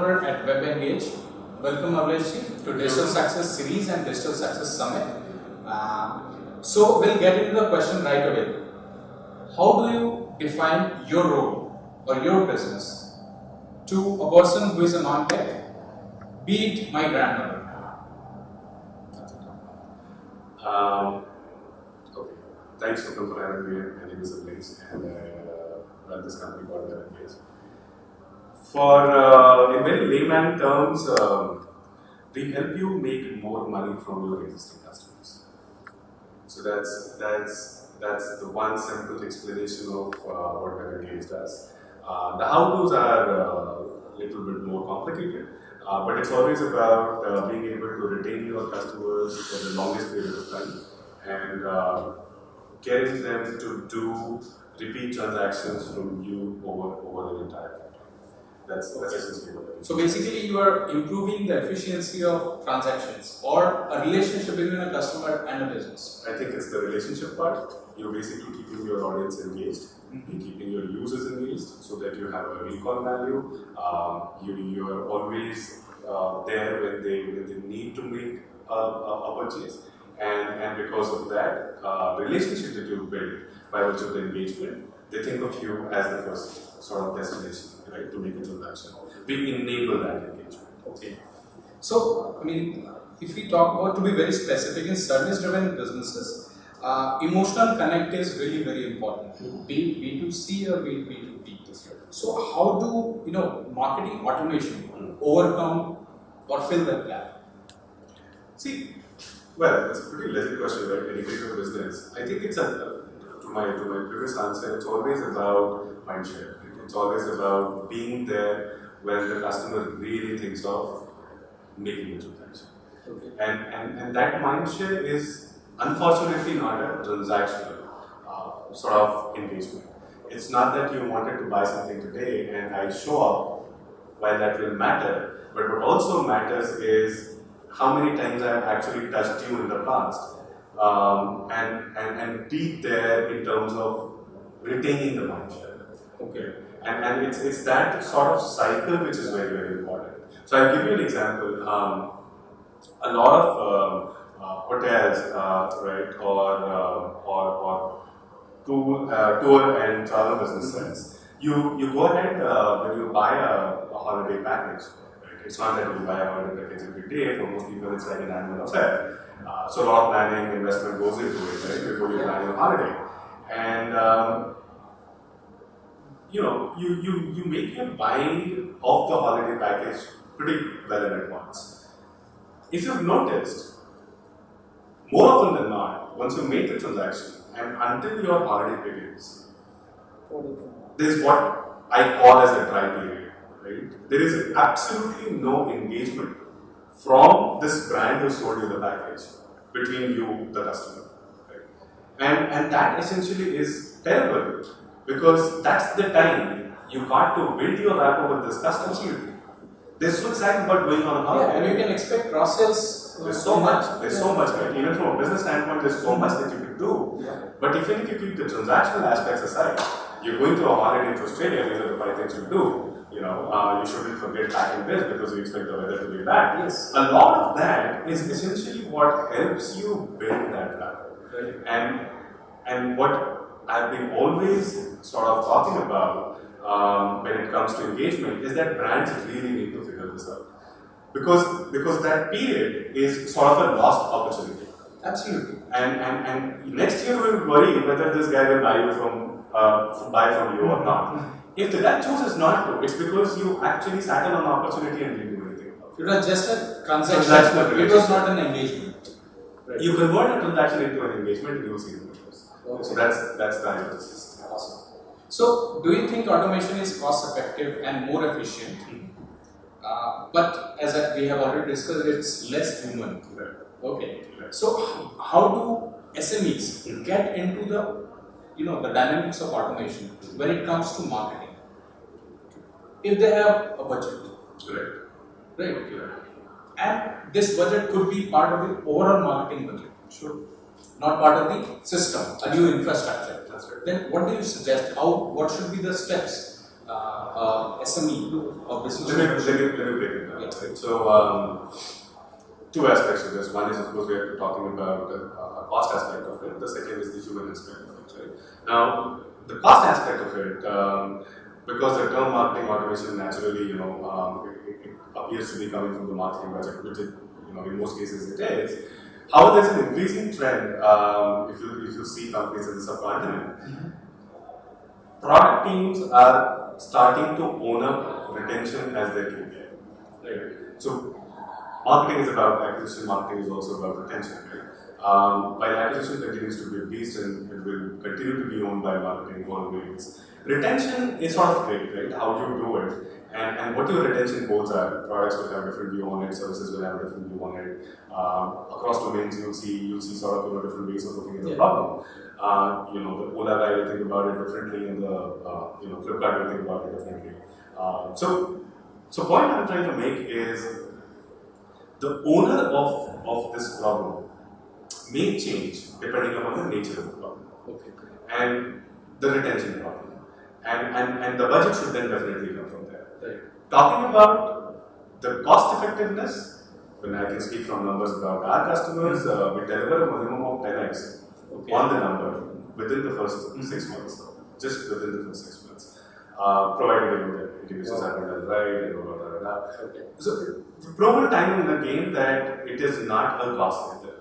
founder at WebEngage. Welcome Avlesh Singh to Digital Success Series and Digital Success Summit. So we'll get into the question right away. How do you define your role or your business to a person who is a non-tech, be it my grandmother? Okay, thanks for having me. My name is Avlesh and I run this company called WebEngage. In very layman terms, we help you make more money from your existing customers. So that's the one simple explanation of what WebEngage does. The how-tos are a little bit more complicated, but it's always about being able to retain your customers for the longest period of time and getting them to do repeat transactions from you over the entire time. That's essentially what it is. So basically you are improving the efficiency of transactions or a relationship between a customer and a business. I think it's the relationship part. You're basically keeping your audience engaged, you're keeping your users engaged so that you have a recall value. You are always there when they need to make a purchase. And because of that relationship that you build by virtue of the engagement, they think of you as the first sort of destination, right, to make a transaction. We enable that engagement. Okay. So, I mean, if we talk about, to be very specific, in service-driven businesses, emotional connect is really very important, be it B2C or be it B2B. So, how do marketing automation overcome or fill that gap? See, well, it's a pretty legit question, right? Any kind of business. I think it's to my previous answer, it's always about mindshare. It's always about being there when the customer really thinks of making a transaction. Okay. And that mindshare is unfortunately not a transactional sort of engagement. It's not that you wanted to buy something today and I show up, while that will matter, but what also matters is how many times I have actually touched you in the past and be there in terms of retaining the mindshare. Okay. And it's that sort of cycle which is very, very important. So I'll give you an example. A lot of hotels, right, or tour and travel businesses, you go ahead when you buy a holiday package. Right? It's not that you buy a holiday package every day. For most people, it's like an annual affair. So a lot of planning, investment goes into it, right, before you plan your holiday. And you make your buying of the holiday package pretty well in advance. If you've noticed, more often than not, once you make the transaction and until your holiday begins, there's what I call as a dry period, right? There is absolutely no engagement from this brand who sold you the package between you, the customer, right? And that essentially is terrible because that's the time you got to build your rapport with this customer. There's so exciting about going on a holiday. Yeah, and you can expect cross sales. There's so much, right? Even from a business standpoint, there's so much that you can do. Yeah. But even if you keep the transactional aspects aside, you're going to a holiday to Australia, these are the 5 things you do. You shouldn't forget packing this because you expect the weather to be bad. Yes. A lot of that is essentially what helps you build that rapport. Right. And what I've been always sort of talking about when it comes to engagement is that brands really need to figure this out. Because that period is sort of a lost opportunity. Absolutely. And next year we'll worry whether this guy will buy from you or not. If the guy chooses not to, it's because you actually sat on an opportunity and didn't do anything about it. It was just a transaction. It was not an engagement. Right. You convert a transaction into an engagement and you'll see the numbers. Okay. So that's the hypothesis. Awesome. So, do you think automation is cost effective and more efficient? But as we have already discussed, it's less human. Right. Okay. Right. So, how do SMEs get into the dynamics of automation when it comes to marketing? If they have a budget, right? And this budget could be part of the overall marketing budget. Sure. Not part of the system, a new infrastructure. That's right. Then what do you suggest? What should be the steps SME or business? Let me break it down. Yeah. Right? So, two aspects of this. One is, of course, we are talking about a cost aspect of it. The second is the human aspect of it. Right? Now, the cost aspect of it, because the term marketing automation naturally, it appears to be coming from the marketing budget, which it, in most cases it is. However, there's an increasing trend. If you see companies in the subcontinent, product teams are starting to own up retention as their KPI. Right? So, marketing is about acquisition, marketing is also about retention. Right? While acquisition continues to be a beast and it will continue to be owned by marketing always, retention is sort of great, right? How you do it and what your retention goals are. Products will have a different view on it, services will have a different view on it. Across domains, you'll see sort of different ways of looking at the problem. The Ola guy will think about it differently, and the Flipkart will think about it differently. So point I'm trying to make is the owner of this problem may change depending upon the nature of the problem and the retention problem, and the budget should then definitely come from there. Right. Talking about the cost effectiveness, when I can speak from numbers about our customers, we deliver a minimum of 10x on the number within the first 6 months, just within the first 6 months, provided that individuals have been done right and blah, blah, blah, blah. Okay. So, the proven time in the game that it is not a cost center.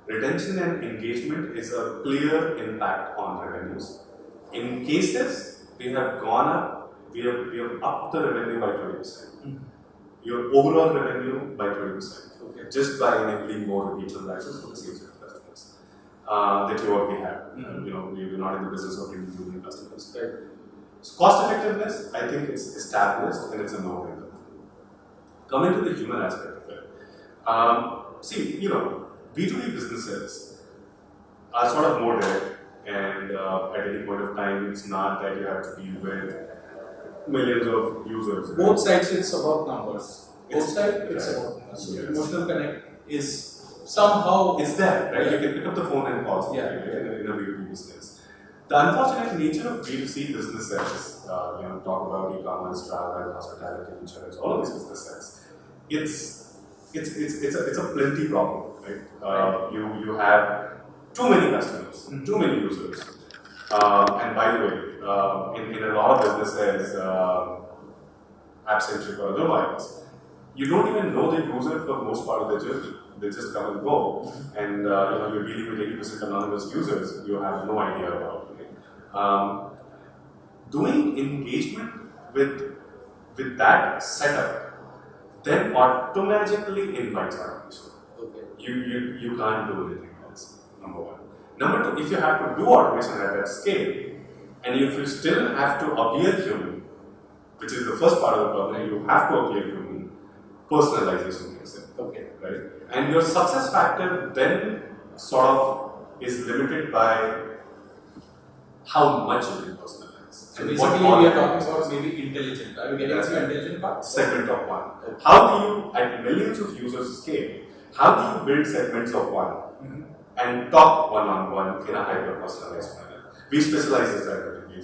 Retention and engagement is a clear impact on revenues. In cases, we have gone up, we have upped the revenue by 20%. Your overall revenue by 20%. Just by enabling more repeat transactions for the same set of customers that you already have. We're not in the business of bringing new customers. Right. So cost effectiveness, I think it's established and it's a no-brainer. Coming to the human aspect of it, see, B2B businesses are sort of more direct, and at any point of time, it's not that you have to deal with millions of users. Both sides, it's about numbers. Both sides, it's right. about numbers. So Yes. emotional connect is somehow It's there, right? You can pick up the phone and call somebody, Yeah. right, in a B2B business. The unfortunate nature of B2C businesses, talk about e-commerce, travel, hospitality, insurance, all of these businesses, it's a plenty problem, right? You have too many customers, too many users, and by the way, in a lot of businesses, app-centric or otherwise, you don't even know the user for most part of the journey. They just come and go, and you're dealing with 80% anonymous users. You have no idea about it. Doing engagement with that setup then automatically invites automation. You can't do anything else. Number one. Number two, if you have to do automation at that scale, and if you still have to appear human, which is the first part of the problem, you have to appear human. Personalization kicks in. Right? And your success factor then sort of is limited by how much you can personalize. So basically, we are talking about maybe intelligent. Are we getting to intelligent part? Segment of one. How do you, at millions of users scale, how do you build segments of one and talk one-on-one in a hyper-personalized manner? We specialize in that,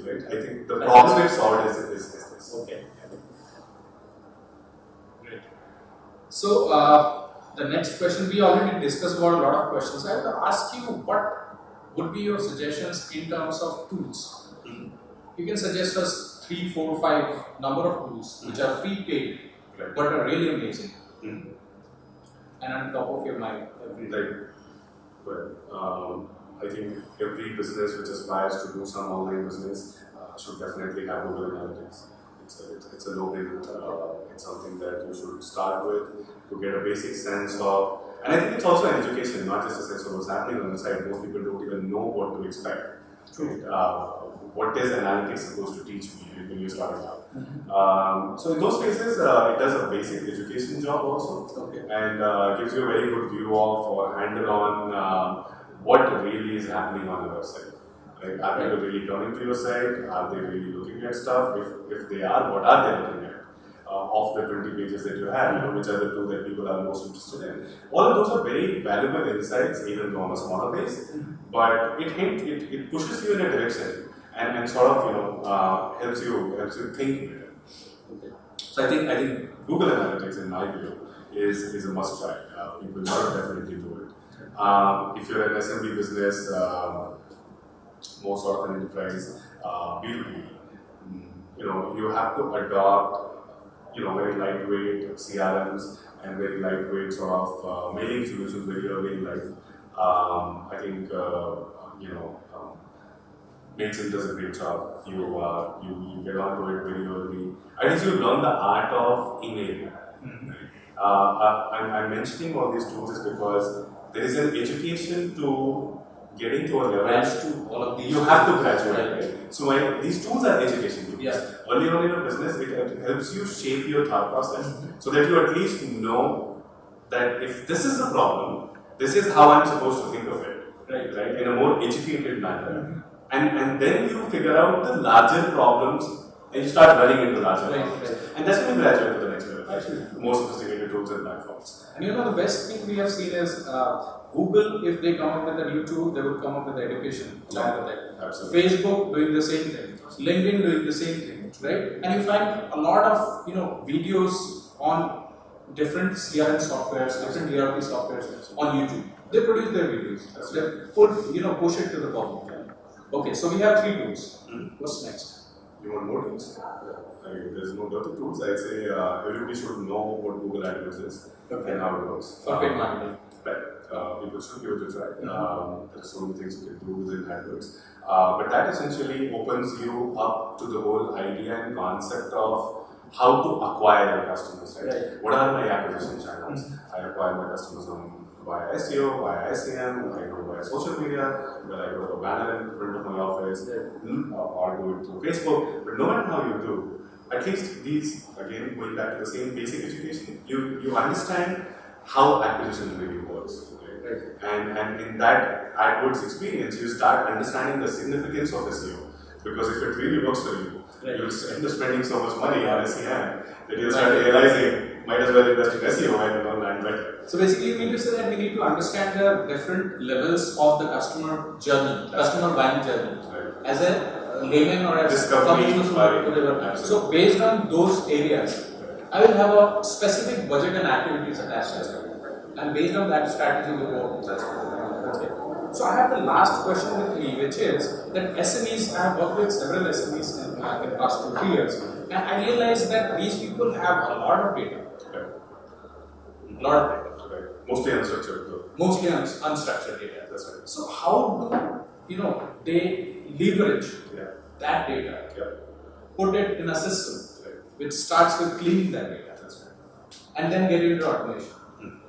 right? I think the problem we've solved is this. Okay. Great. So, the next question, we already discussed about a lot of questions. I will ask you, what would be your suggestions in terms of tools? You can suggest us 3, 4, 5 number of tools which are free paid, but are really amazing. And on top of your mind, I think every business which aspires to do some online business should definitely have Google Analytics. It's a no-brainer. It's something that you should start with to get a basic sense of, and I think it's also an education, not just a sense of what's happening on the side. Most people don't even know what to expect. What is analytics supposed to teach me when you're starting out? So in those cases, it does a basic education job also, and gives you a very good view of or handle on what really is happening on the website. Like, are people really coming to your site? Are they really looking at stuff? If they are, what are they looking at? Of the 20 pages that you have, which are the two that people are most interested in. All of those are very valuable insights, even though on a smaller base, but it pushes you in a direction. and sort of helps you think. Okay. So I think Google Analytics, in my view, is a must try. People should definitely do it. If you're an SMB business, more sort of an enterprise, B2B, you have to adopt very lightweight CRMs and very lightweight sort of mailing solutions very early in life. I think Mailchimp does a great job. You get onto it very early. I think you learn the art of email. I'm mentioning all these tools is because there is an education to getting to a level. To all of these. You have to graduate. Right? So these tools are education tools. Yeah. Early on in a business, it helps you shape your thought process so that you at least know that if this is the problem, this is how I'm supposed to think of it. Right? In a more educated manner. And then you figure out the larger problems and you start running into larger problems. And that's when you graduate to the next level. Actually, more sophisticated tools and platforms. And the best thing we have seen is Google, if they come up with a new tool, they will come up with the education along with it. Absolutely. Facebook doing the same thing. LinkedIn doing the same thing, right? And you find a lot of videos on different CRM softwares, different ERP softwares on YouTube. They produce their videos. They push it to the public. Okay, so we have 3 tools. What's next? You want more tools? There's no dirty tools. I'd say everybody should know what Google AdWords is and how it works. For paid marketing. Right. People should give it a try. There's so many things you can do within AdWords. But that essentially opens you up to the whole idea and concept of how to acquire your customers. Right? What are my acquisition channels? I acquire my customers via SEO, via SEM, I go via social media, where I put a banner in front of my office, or do it through Facebook. But no matter how you do, at least these, again, going back to the same basic education, you understand how acquisition really works. Right? And in that AdWords experience, you start understanding the significance of SEO. Because if it really works for you, you'll end up spending so much money on SEM that you'll start realizing, might as well invest in SEO and land better. So basically, you mean to say that we need to understand the different levels of the customer journey, customer buying journey, as a layman or as discovery, whatever. So based on those areas, I will have a specific budget and activities attached as well. And based on that strategy, we will go. Okay. So I have the last question with me, which is that SMEs, I have worked with several SMEs in the past 2 years, and I realized that these people have a lot of data. A lot of data. Mostly unstructured though. Mostly unstructured data. That's right. So how do they leverage that data, put it in a system which starts with cleaning that data, and then get into automation?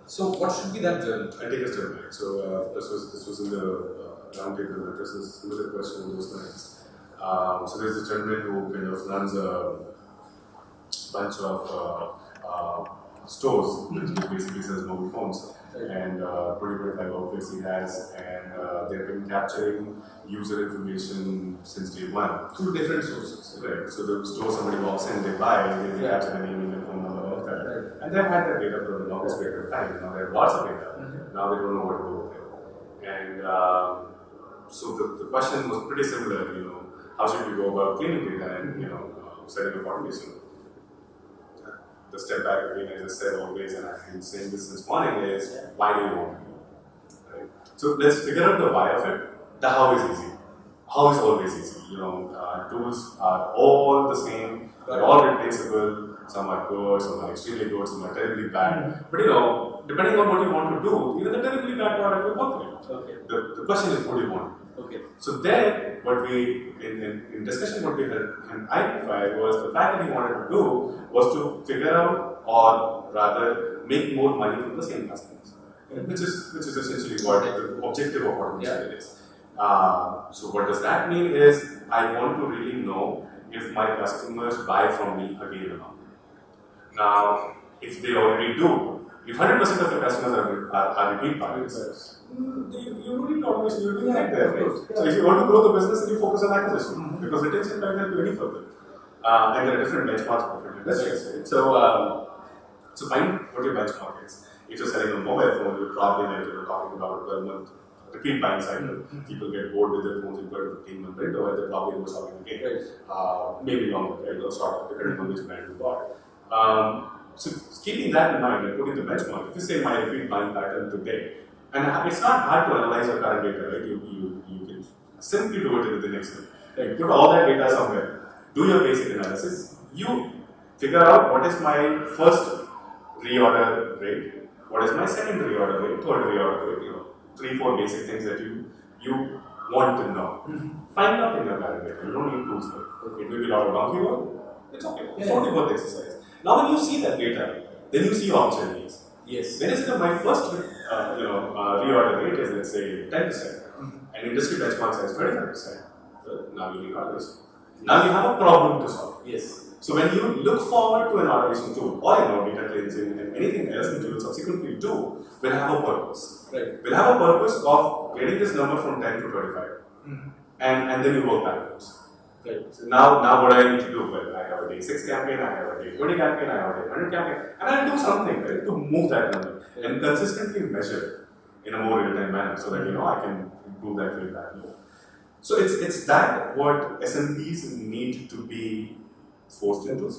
So what should be that journey? I take a step back. So this was in the roundtable that addresses a similar question on those lines. So there's a gentleman who kind of runs a bunch of stores, which basically sells mobile phones, and 20-25 outlets he has, and they've been capturing user information since day one through different sources. Right. So the store somebody walks in, they buy, they capture their name, email, phone number, all that, and they've had that data for the longest period of time. Now they have lots of data. Now they don't know what to do with it, and so the question was pretty similar. How should we go about cleaning data and setting up automation? The step back again, as I said always, and I've been saying this since morning, is why do you want to do it? Right? So let's figure out the why of it. The how is easy. How is always easy. Tools are all the same. They're all replaceable. Some are good, some are extremely good, some are terribly bad. But depending on what you want to do, even the terribly bad product will work for you. Okay. The question is, what do you want? Okay. So then, what we in discussion, what we had identified was the fact that he wanted to do was to figure out, or rather, make more money from the same customers, which is essentially what the objective of automation is. So what does that mean is I want to really know if my customers buy from me again or not. Now, if they already do, if 100% of your customers are repeat buyers, you don't need automation, you're doing right there, right? So if you want to grow the business, then you focus on acquisition, because retention can help you any further. And there are different benchmarks for different industries, right? So find what your benchmark is. If you're selling a mobile phone, you're probably talking about a 12-month repeat buying cycle. People get bored with their phones in 15-month window, and they probably go shopping again. Maybe longer, right? Or shorter, depending on which brand you bought. So keeping that in mind and putting the benchmark, if you say my repeat buying pattern today, and it's not hard to analyze your current data, right? You can simply do it within Excel. Right? Put all that data somewhere, do your basic analysis, you figure out what is my first reorder rate, what is my second reorder rate, third reorder rate, 3-4 basic things that you want to know. Find out in your current data. You don't need tools for it. It will be a lot of donkey work. It's okay. It's only worth exercise. Now when you see that data, then you see opportunities. Yes. When is it my first reorder rate is, let's say, 10%, and industry benchmark says 25%. So now you need automation. Now you have a problem to solve. Yes. So when you look forward to an automation tool or data cleansing and anything else that you will subsequently do, will have a purpose. Right. Will have a purpose of getting this number from 10 to 25, and then you work backwards. Right. So now what do I need to do? Well, I have a day 6 campaign, I have a day 20 campaign, I have a day 100 campaign, and I do something, right, to move that number and consistently measure in a more real-time manner so that I can improve that feedback loop. So it's that what SMBs need to be forced into.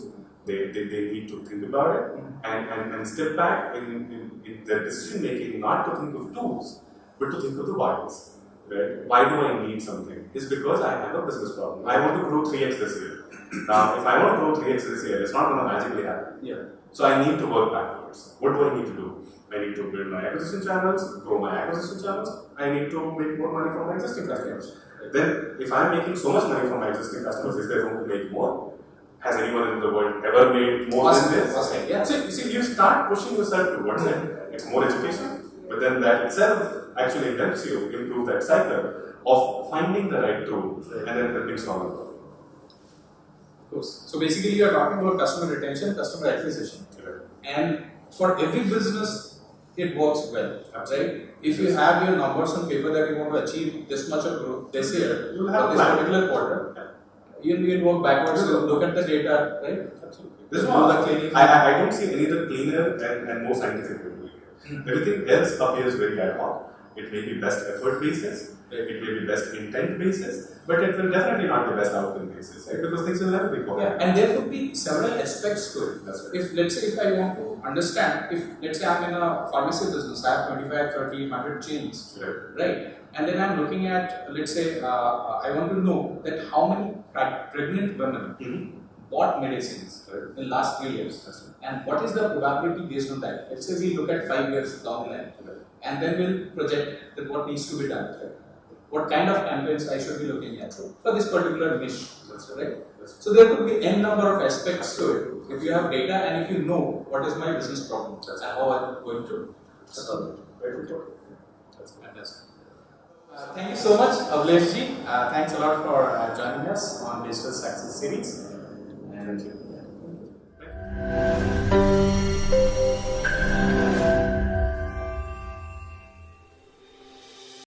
They need to think about it and step back in their decision making, not to think of tools, but to think of the whys. Right? Why do I need something? It's because I have a business problem. I want to grow 3x this year. Now, if I want to grow 3x this year, it's not going to magically happen. Yeah. So I need to work backwards. What do I need to do? I need to build my acquisition channels, grow my acquisition channels. I need to make more money from my existing customers. Then, if I'm making so much money from my existing customers, is there room to make more? Has anyone in the world ever made more than this? Yeah. So you start pushing yourself towards it. It's more education, but then that itself actually helps you improve that cycle of finding the right tool and then helping solve the problem. Of course. So basically, you are talking about customer retention, customer acquisition, and for every business, it works well. Right? If you have your numbers on paper that you want to achieve this much of growth this year, You'll have this particular quarter. You'll work backwards, you'll look at the data, right? Absolutely. This is the cleaning. I don't see any other cleaner and more scientific way to do it. Everything else appears very ad hoc. It may be best effort basis, it may be best intent basis, but it will definitely not be best outcome basis, right? Because things will never be correct. Yeah, and there could be several aspects to it. That's right. If let's say if I want to understand, if let's say I'm in a pharmacy business, I have 25, 30, 100 chains, right? And then I'm looking at, let's say, I want to know that how many pregnant women bought medicines in last 3 years, and what is the probability based on that? Let's say we look at 5 years down the line, and then we'll project that what needs to be done, what kind of campaigns I should be looking at for this particular niche, right? So there could be n number of aspects to it. If you have data and if you know what is my business problem and how I'm going to solve it. That's fantastic. Thank you so much, Avlesh ji. Thanks a lot for joining us on Digital Success Series. And